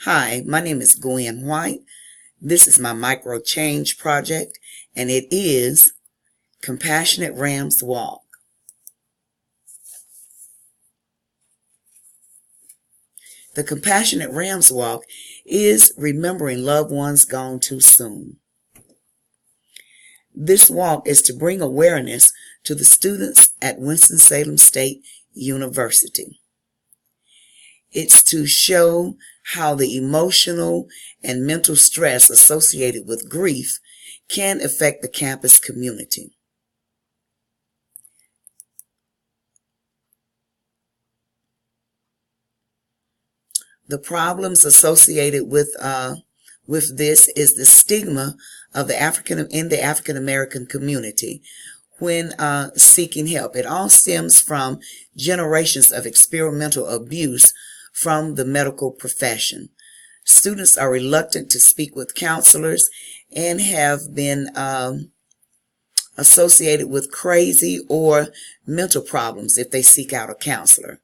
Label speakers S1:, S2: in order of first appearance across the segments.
S1: Hi, my name is Gwen White. This is my micro change project, and it is Compassionate Rams Walk. The Compassionate Rams Walk is remembering loved ones gone too soon. This walk is to bring awareness to the students at Winston-Salem State University. It's to show how the emotional and mental stress associated with grief can affect the campus community. The problems associated with this is the stigma of the African American community when seeking help. It all stems from generations of experimental abuse from the medical profession. Students are reluctant to speak with counselors and have been associated with crazy or mental problems if they seek out a counselor.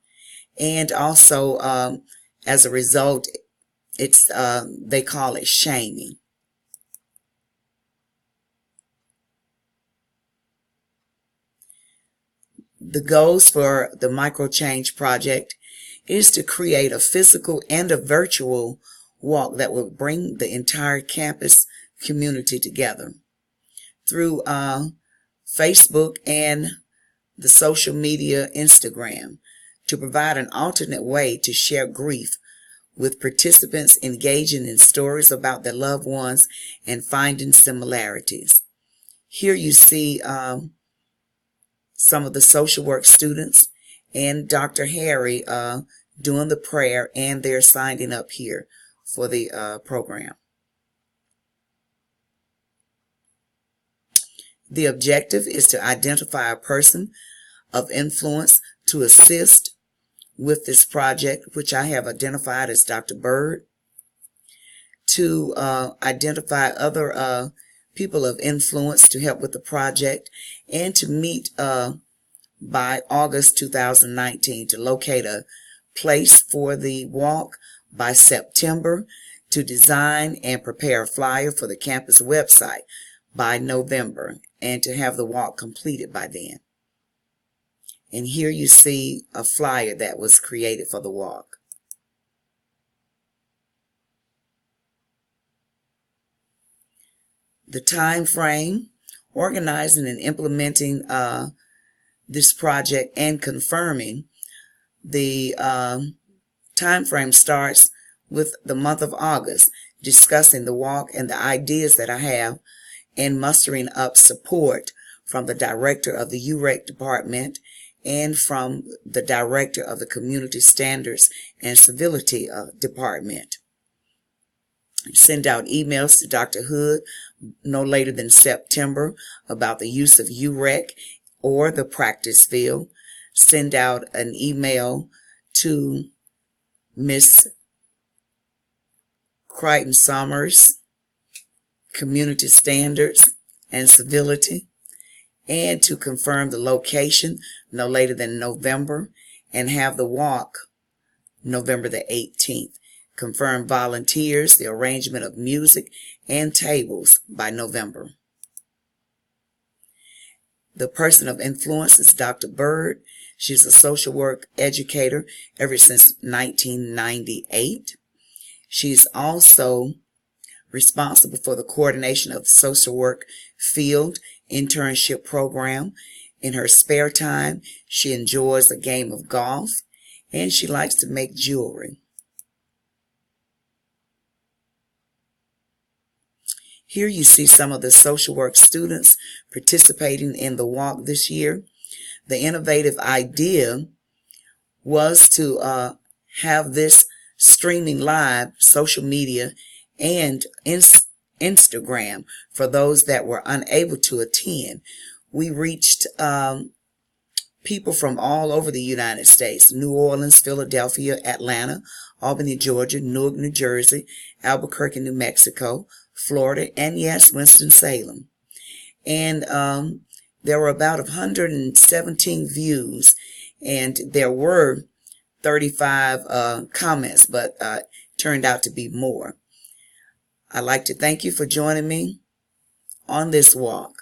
S1: And also, as a result, it's they call it shaming. The goals for the Micro Change Project is to create a physical and a virtual walk that will bring the entire campus community together through Facebook and the social media Instagram, to provide an alternate way to share grief, with participants engaging in stories about their loved ones and finding similarities. Here you see some of the social work students and Dr. Harry doing the prayer, and they're signing up here for the program. The objective is to identify a person of influence to assist with this project, which I have identified as Dr. Bird, to identify other people of influence to help with the project, and to meet by August 2019 to locate a place for the walk by September, to design and prepare a flyer for the campus website by November, and to have the walk completed by then. And here you see a flyer that was created for the walk. The time frame, organizing and implementing this project and confirming the time frame starts with the month of August, discussing the walk and the ideas that I have, and mustering up support from the director of the UREC department and from the director of the Community Standards and Civility department. Send out emails to Dr. Hood no later than September about the use of UREC or the practice field. Send out an email to Miss Crichton Summers, Community Standards and Civility, and to confirm the location no later than November, and have the walk November the 18th. Confirm volunteers, the arrangement of music and tables by November. The person of influence is Dr. Bird. She's a social work educator ever since 1998. She's also responsible for the coordination of the social work field internship program. In her spare time, she enjoys a game of golf, and she likes to make jewelry. Here you see some of the social work students participating in the walk this year. The innovative idea was to have this streaming live, social media, and Instagram for those that were unable to attend. We reached people from all over the United States: New Orleans, Philadelphia, Atlanta, Albany, Georgia, Newark, New Jersey, Albuquerque, New Mexico, Florida, and yes, Winston-Salem. And there were about 117 views, and there were 35 comments, but turned out to be more. I'd like to thank you for joining me on this walk.